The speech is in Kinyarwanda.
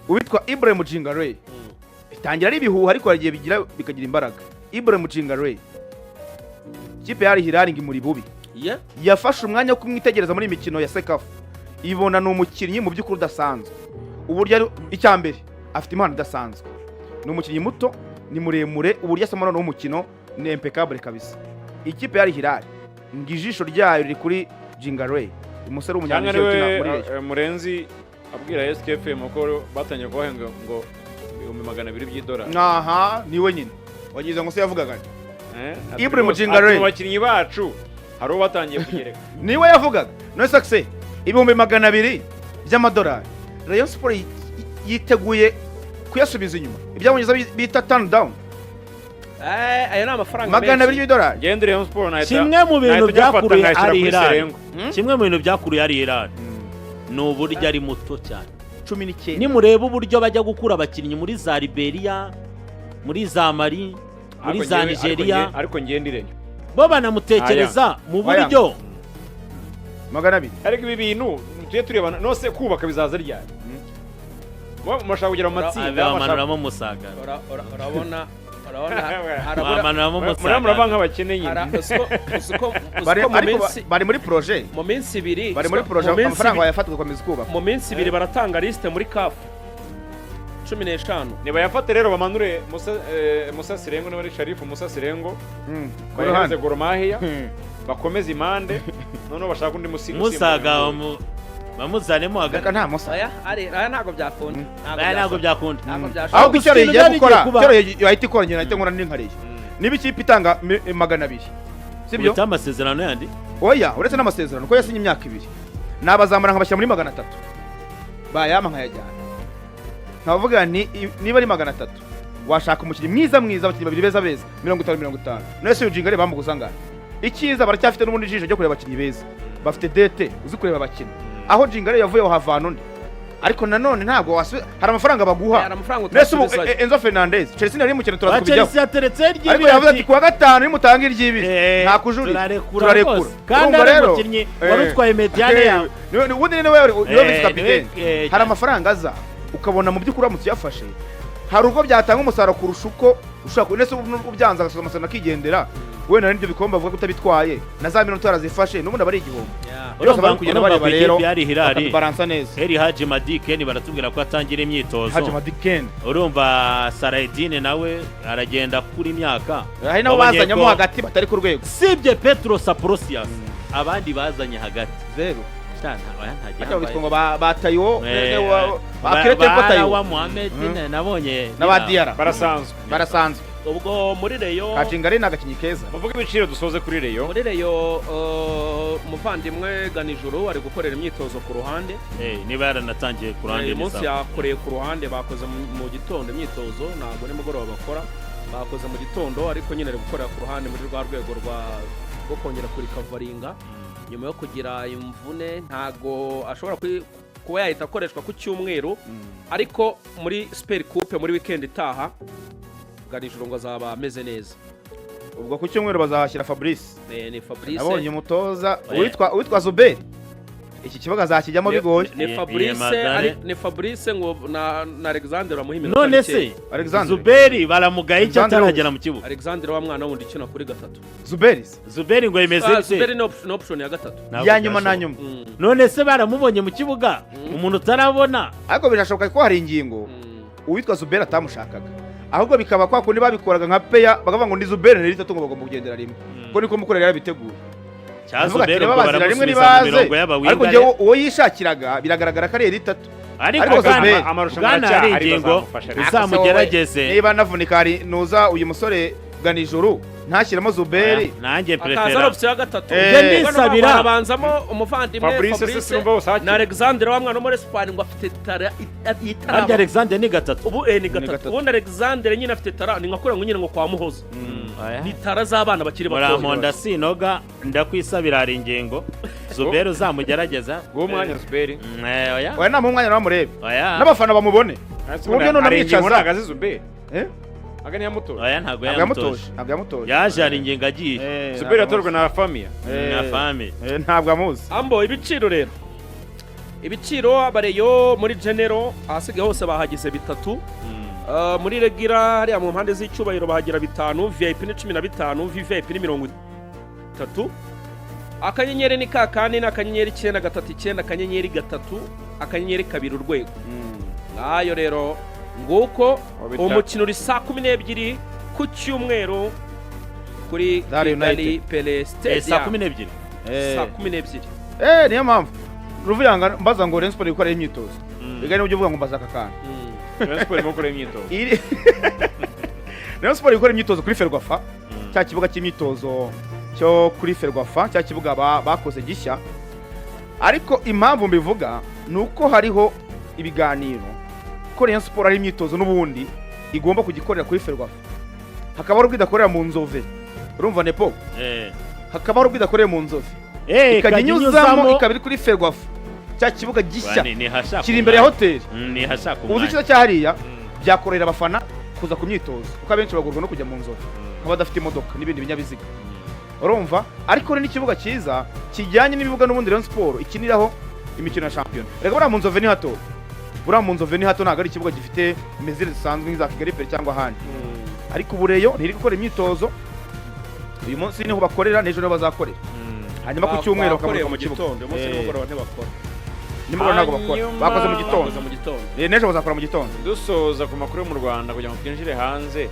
uwitwa Ibrahim Djingarey bitangira ari ibihuha ariko harigiye bikagira imbaraga. Ibrahim Djingarey kipe yari Al-Hilal muri bubi yafashe umwanya wo kumwitegereza muri imikino ya Sekafa ibona ni umukinnyi mu by'ukuri udasanzwe. Uburyo icyambere afite impano idasanzwe, ni umukinnyi muto, ni muremure, uburyo asoma no umukino ni impeccable kabisa. Ikipe yari Al-Hilal ngijisho ryayo riri kuri Djingarey, umusore w'umunyanigeriya ukina muri Rayon. Murenzi abwira SKFM ko batanye kubahenga ngo $200,000 aha niwe nyine wagize ngo se yavugaga Ibrahim Djingarey abakinnyi bacu hari uwo batangiye kugereka niwe yavugaga no success $200,000 by'amadolari. Rayon Sport yiteguye kuyasubiza inyuma ibyabonye bita turn down. Aya ni amafaranga $200,000 genda Rayon Sport na kimwe mu bintu byakuruye Al-Hilal kimwe mu bintu byakuruye Al-Hilal ni uburyo ari muto cyane 19. nimureba uburyo bajya gukura abakinnyi muri za Liberia, muri za Mali, muri za Nigeria, ariko ngendirenyo bo banamutekereza mu buryo 200. ariko ibi bintu tuye turebana nose kubaka bizaza ryari mashaka kugira mu matsinda amanuramo musaga urabona muraba nk'abakeneye bari muri projet mu minsi ibiri bari muri projet amafaranga bayafatwa komeza kubaka mu minsi ibiri baratanga liste muri CAF 15 nibayafate rero bamanure Musa Sirengo n'abari Sharifu Musa Sirengo bayihanze Gormahiya bakomeza imande noneho bashaka undi musaga bamuzanemo hagati nta musa aya ntago byakunda ntago byakunda aho gicyo yagiye gukora cyo yahita ikora ngena ahita nkora n'inkariye niba ikipe itanga 200 sibyo uretse amasezerano yandi oya uretse n'amasezerano ko yasinye imyaka 2 nabazamura nkabashyira muri 300 bayama nkayajyana nkavuga niba ari 300 washaka umukinnyi mwiza abakinnyi babiri beza 50 nese Djingarey bamuguzangana ikiza baracyafite n'ubundi jisho ryo kureba abakinnyi beza bafite DT uzi kureba abakinnyi aho Djingarey yavuye havana undi ariko nanone ntabwo hari amafaranga baguha nese Enzo Fernandez Chelsea nari mukino turazubijyaho Chelsea yateretse ry'ibi ariko yavuze ati kuwa gatanu ni mutanga iry'ibi nta kujuri turarekura kandi ari umukinnyi warutwaye mediane yawe ubundi ni wewe vice capitaine hari amafaranga aza ukabona mu by'ukuri uramutse yafashe hari ubwo byatanga umusaruro kurusha uko ushaka nese ubyanza agasoza amasezerano akigendera wenda n'ibyo bikomba avuga ko utabitwaye na za minota yarazifashe n'ubundi abari igihombo yose bari kugenda bareba rero baransa neza Haji Madiken baratubwira ko atangira imyitozo Haji Madiken urumva Saladin nawe aragenda kuri imyaka hari nabo bazanyemo hagati batari ku rwego sibye Petro Saprosias abandi bazanye hagati zero ntagiye ngo batayo bakrete batayo wa Mohamed nabonye n'abadiara barasanzwe ubwo muri Rayon Djingarey nagakinyi keza bavuga ibiciro dusoze kuri Rayon muri Rayon umuvandimwe Ganijuru ari gukorera imyitozo ku ruhande niba yaranatangiye ku ruhande umunsi yakoreye ku ruhande bakoze mu gitondo imyitozo ntabwo nimugoroba bakora bakoze mu gitondo ariko nyine ari gukorera ku ruhande muri rwa rwego rwo kongera kuri kavaringa nyuma yo kugira imvune ntago ashobora kuba yahita akoreshwa ku cyumweru ariko muri Super Coupe muri weekend itaha Ganijuru ngo azaba ameze neza ubwo ku cyumweru bazahashyira Fabrice ni Fabrice abonye umutoza witwa Zuberi iki kibaga azakijyamo bigoye ni Fabrice ngo na Alexander bamuhimira none se Zuberi baramugaye icyo ataragera mu kibuga Alexander wa mwana wundi kina kuri 3 Zuberi ngo yemeze bite Zuberi no option ya 3 ya nyuma na nyuma none se baramubonye mu kibuga umuntu utarabona ariko birashoboka ko hari ingingo uwitwa Zuberi atamushakaga ahubwo bikaba kwa kundi babikoraga nka peya bakavuga ngo ni Zuberi ni ritatu ngo bagomba kugendera rimwe ko niko mukorera yarabiteguye Zuberi ngo baramusubiza mu mirongo y'abawinga ariko je uwo yishakiraga biragaragara ko ari ritatu ariko amarushanwa ari ingingo uzamugerageze niba navunika ari nuza uyu musore Ganijuru ntashyiramo Zuberi nanjye prefera akaza option ya 3 je nisabira abanzamo umuvandimwe Fabrice na Alexander wa mwana muri Spain ngo afite tara Arya Alexander ni 3 ubu ni 3 ubundi Alexander nyine afite tara ni nkakora ngo nyine ngo kwa Muhoza ni tara z'abana bakiri bato Muramonda sinoga ndakwisabira ari ingengo Zuberi uzamugerageza uwo mwanya Zuberi oya nta mu mwanya namurebe n'abafana bamubone uburyo none amwicaza uragaze Zuberi agani yamutoje oya ntago yamutoje yaje ari ingenga agiye Zuberi atorwa na famille ntabwo amuzi ambo ibiciro rero ibiciro abareyo muri genero ahasigaye hose bahagize bitatu. Muri regira hariya mu mpande z'icyubahiro bahagira 5, VIP ni 15, VVIP ni 30. Akanyenyeri ni kakandi n'akanyenyeri 939 akanyenyeri 3 akanyenyeri 2 urwego. Ngayo rero nguko umukino uri saa 12 ku cyumweru kuri Kigali Pele Stadium. Saa 12. Saa 12. Niyo mpamvu Ruvuyanga mbaza ngo Rayon Sport ikora imyitozo. Bigani ujye uvuga ngo mbaza akakana. Rayon Sport irimo gukora imyitozo. Rayon Sport ikora imyitozo kuri Ferwafa, cya kibuga cy'imyitozo cyo kuri Ferwafa, cya kibuga bakoze gishya. Ariko impamvu mbivuga nuko hariho ibiganiro ko Rayon Sport ari imyitozo n'ubundi igomba kugikorera kuri Ferwafa. Hakaba ari ubwidakorera mu Nzove. Urumva nepo? Hakaba ari ubwidakorera mu Nzove. Ikaginyuzamo ikabiri kuri Ferwafa. Cya kibuga gishya kiri imbere ya hoteli. Ni hashaka umwanya. Uzi cyo cyahariya byakorera abafana kuza ku myitozo. Kuko abenshi bagurwa no kujya mu Nzove. Nk'abadafite imodoka n'ibindi binyabiziga. Urumva? Ariko ni ikibuga cyiza kijyanye n'ibibuga n'ubundi Rayon Sport ikiniraho imikino ya shampiyona. Rega bura mu Nzove ni hato. Bura mu Nzove ni hato ntago ari ikibuga gifite mezire zisanzwe nk'iza Kigali Pele cyangwa ahandi. Ariko ubureyo ntiri gukora imyitozo. Uyu munsi niho bakorera n'ejo niho bazakorera. Hanyuma ku cyumweru bakamuka mu kibuga. Uyu munsi nimugoroba ntibakora. Nimugoroba ntago bakora. Bakoze mu gitondo. N'ejo bazakora mu gitondo. Dusoza ku makuru yo mu Rwanda kugira ngo twinjire hanze.